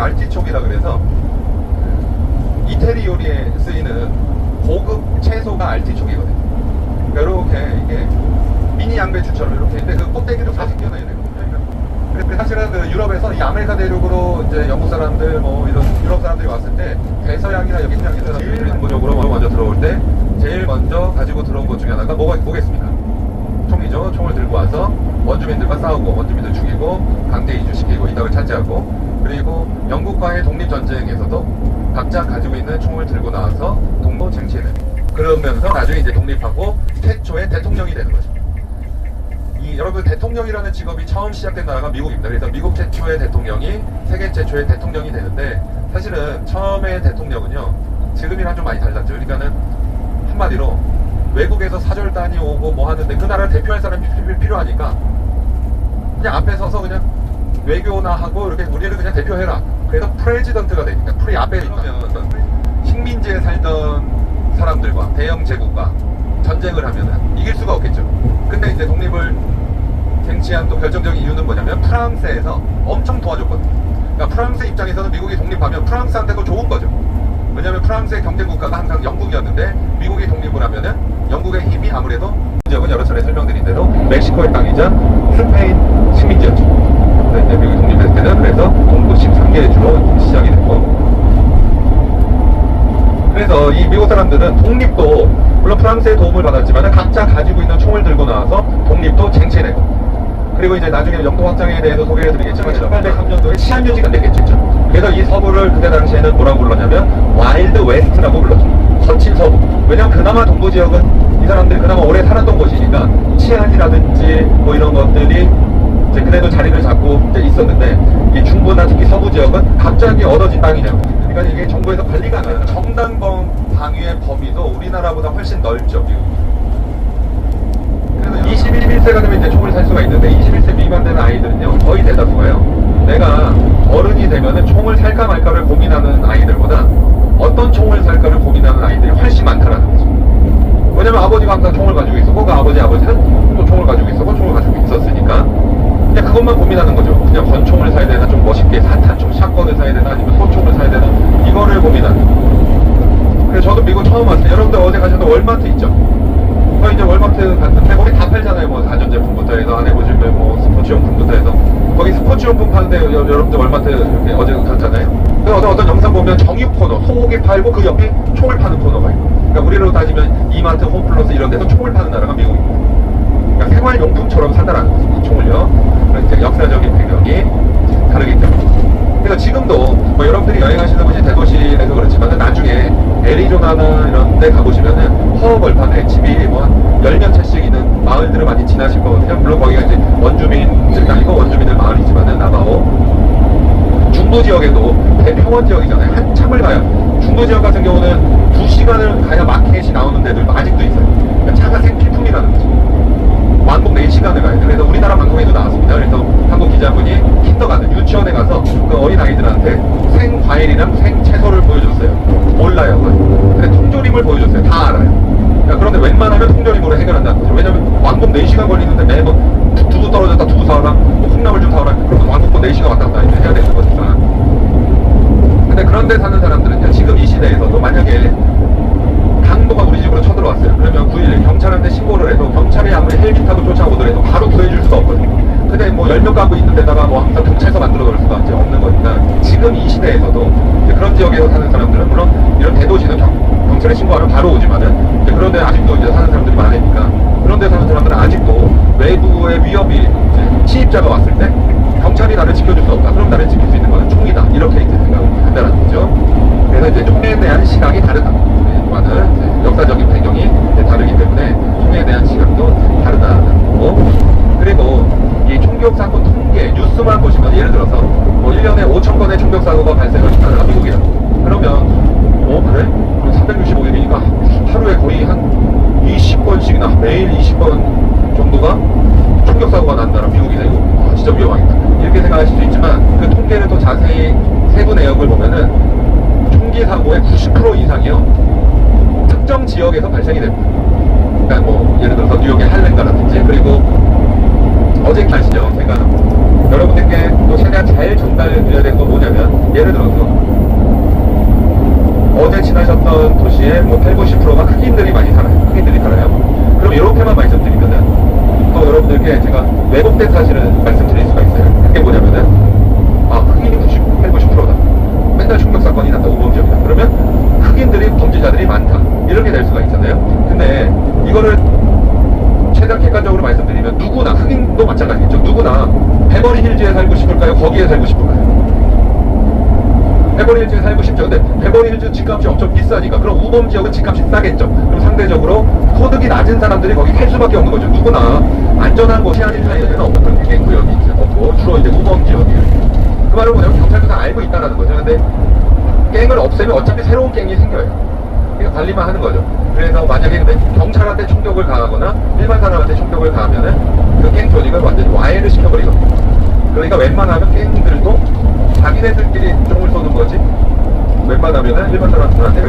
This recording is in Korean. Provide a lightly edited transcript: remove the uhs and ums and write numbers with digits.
알티촉이라 그래서 이태리 요리에 쓰이는 고급 채소가 알티촉이거든요. 그러니까 이렇게 이게 미니 양배추처럼 이렇게 근데 그 껍데기도 다 생겨나야 되거든요. 근데 사실은 그 유럽에서 이 아메리카 대륙으로 이제 영국 사람들 뭐 이런 유럽 사람들이 왔을 때 대서양이나 여기 서양에서 제일 근본적으로 먼저 들어올 때 제일 먼저 가지고 들어온 것 중에 하나가 뭐겠습니까? 총이죠. 총을 들고 와서 원주민들과 싸우고 원주민들 죽이고 강제 이주시키고 이 땅을 차지하고 그리고 영국과의 독립전쟁에서도 각자 가지고 있는 총을 들고 나와서 동로 쟁취해내. 그러면서 나중에 이제 독립하고 최초의 대통령이 되는 거죠. 여러분 대통령이라는 직업이 처음 시작된 나라가 미국입니다. 그래서 미국 최초의 대통령이 세계 최초의 대통령이 되는데 사실은 처음에 대통령은요 지금이랑 좀 많이 달랐죠. 그러니까는 한마디로 외국에서 사절단이 오고 뭐 하는데 그 나라를 대표할 사람이 필요하니까 그냥 앞에 서서 그냥 외교나 하고 이렇게 우리를 그냥 대표해라. 그래서 프레지던트가 되니까 앞에 있으면 식민지에 살던 사람들과 대영 제국과 전쟁을 하면은 이길 수가 없겠죠. 근데 이제 독립을 쟁취한 또 결정적인 이유는 뭐냐면 프랑스에서 엄청 도와줬거든요. 그러니까 프랑스 입장에서는 미국이 독립하면 프랑스한테도 좋은 거죠. 왜냐면 프랑스의 경쟁 국가가 항상 영국이었는데 미국이 독립을 하면은 영국의 힘이 아무래도 지역은 여러 차례 설명드린 대로 멕시코의 땅이자 스페인 식민지였죠. 이제 미국이 독립했을 때는 그래서 동부 13개 주로 시작이 됐고 그래서 이 미국 사람들은 독립도 물론 프랑스의 도움을 받았지만 각자 가지고 있는 총을 들고 나와서 독립도 쟁취해내고 그리고 이제 나중에 영토 확장에 대해서 소개해드리겠지만 1803년도에 치안 유지가 되겠죠. 그래서 이 서부를 그때 당시에는 뭐라고 불렀냐면 와일드 웨스트라고 불렀죠. 거친 서부. 왜냐면 그나마 동부 지역은 이 사람들이 그나마 오래 살았던 곳이니까 치안이라든지 뭐 이런 것들이 이제 그래도 자리를 잡고 이제 있었는데 이 중부나 특히 서부 지역은 갑자기 얻어진 땅이냐고. 그러니까 이게 정부에서 관리가 안 돼요. 정당범 방위의 범위도 우리나라보다 훨씬 넓죠. 그래서 21세가 되면 이제 총을 살 수가 있는데 21세 미만 되는 아이들은요 거의 대다수가요. 내가 어른이 되면은 총을 살까 말까를 고민하는 아이들보다 어떤 총을 살까를 고민하는 아이들이 훨씬 많다라는 거죠. 왜냐면 아버지가 항상 총을 가지고 있었고 그 아버지는 또 총을 가지고 있었고 총을 가지고 있었으니까 그냥 그것만 고민하는 거죠. 그냥 권총을 사야 되나 좀 멋있게 사탄총 샷건을 사야 되나 아니면 소총을 사야 되나 이거를 고민하는. 그래서 저도 미국 처음 왔어요. 여러분들 어제 가셔도 월마트 있죠? 이제 월마트 갔는데 거기 다 팔잖아요. 뭐 가전제품부터 해서 안에 보시면 뭐 스포츠용품부터 해서 거기 스포츠용품 파는데 여러분들 월마트 이렇게 어제 갔잖아요. 그래서 어떤 영상 보면 정육 코너 소고기 팔고 그 옆에 총을 파는 코너가 있고 그러니까 우리로 따지면 이마트 홈플러스 이런 데서 총을 파는 나라가 미국입니다. 그러니까 생활용품처럼 산다라는 거죠. 이 총을요. 그러니까 역사적인 배경이 다르기 때문에. 그래서 지금도 뭐 여러분들이 여행하시는 곳이 대도시에서 그렇지만 나중에 애리조나나 이런 데 가보시면은 허허벌판에 집이 뭐 한 10몇 채씩 있는 마을들을 많이 지나실 거거든요. 물론 거기가 이제 원주민들 아니고 원주민들 마을이지만은 나바오 중부 지역에도 대평원 지역이잖아요. 한참을 가요. 중부 지역 같은 경우는 2시간을 가야 마켓이 나오는 데들도 아직도 있어요. 그러니까 차가 생필품이라는 거죠. 왕복 4시간을 가야 돼. 그래서 우리나라 방송에도 나왔습니다. 그래서 한국 기자분이 킨더가든 유치원에 가서 그 어린 아이들한테 생과일이랑 생채소를 보여줬어요. 몰라요. 근데 통조림을 보여줬어요. 다 알아요. 그런데 웬만하면 통조림으로 해결한다는 거죠. 왜냐면 왕복 4시간 걸리는데 매번 두부 떨어졌다 두부 사와라 뭐 콩나물 좀 사와라 그러면 왕복 4시간 왔다 갔다 해야 되는 거니까. 근데 그런데 사는 사람들은요 지금 이 시대에서도 만약에 강도가 우리 집으로 쳐들어왔어요. 그러면 911 경찰한테 신고를 해도 경찰이 아무리 헬기 타고 쫓아오더라도 바로 구해줄 수가 없거든요. 근데 뭐 10명 가구 있는 데다가 뭐 항상 경찰서 만들어 놓을 수가 이제 없는 거니까 지금 이 시대에서도 이제 그런 지역에서 사는 사람들은 물론 이런 대도시는 경찰에 신고하면 바로 오지만은 이제 그런데 아직도 이제 사는 사람들이 많으니까 그런데 사는 사람들은 아직도 외부의 위협이 이제 침입자가 왔을 때 경찰이 나를 지켜줄 수 없다. 그럼 나를 지킬 수 있는 거는 총이다. 이렇게 이제 생각을 한다는 거죠. 그래서 이제 총에 대한 시각이 다르다. 와는 역사적인 배경이 다르기 때문에 총에 대한 시각도 다르다는 거고 그리고 이 총격 사건 통계 뉴스만 보시면 예를 들어서 뭐 1년에 5,000건의 총격 사고가 발생을 하는 나라가 미국이라고 그러면 그래? 365일이니까 하루에 거의 한 20건씩이나 매일 20건 정도가 총격 사고가 난 나라 미국이다. 이거 진짜 위험하겠다 이렇게 생각하실 수 있지만 그 통계를 또 자세히 세부 내역을 보면은 총기 사고의 90% 이상이요 특정 지역에서 발생이 됩니다. 그러니까 뭐 예를 들어서 뉴욕의 할렘가라든지 그리고 어제 아시죠? 제가 여러분들께 또 최대한 잘 전달드려야 되는 건 뭐냐면 예를 들어 근데 제가 왜곡된 사실을 말씀드릴 수가 있어요. 그게 뭐냐면은 흑인이 90%다. 맨날 총격 사건이 났다. 우범지역이다. 그러면 흑인들이 범죄자들이 많다. 이렇게 될 수가 있잖아요. 근데 이거를 최대한 객관적으로 말씀드리면 누구나 흑인도 마찬가지겠죠. 누구나 베버리 힐즈에 살고 싶을까요? 거기에 살고 싶을까요? 베버리 힐즈에 살고 싶죠. 근데 베버리 힐즈 집값이 엄청 비싸니까 그럼 우범 지역은 집값이 싸겠죠. 그럼 상대적으로 소득이 낮은 사람들이 거기 살 수밖에 없는 거죠. 누구나 안전한 곳이 아닌 사이에는 없는 게 구역이 없고 주로 이제 우범 지역이에요. 그 말은 뭐냐면 경찰도 다 알고 있다는 거죠. 근데 갱을 없애면 어차피 새로운 갱이 생겨요. 그러니까 관리만 하는 거죠. 그래서 만약에 근데 경찰한테 총격을 가하거나 일반 사람한테 총격을 가하면은 그 갱 조직을 완전히 와해를 시켜버리거든요. 그러니까 웬만하면 갱들도 자기네들끼리 총을 쏘는 거지 웬만하면은 일반 사람들한테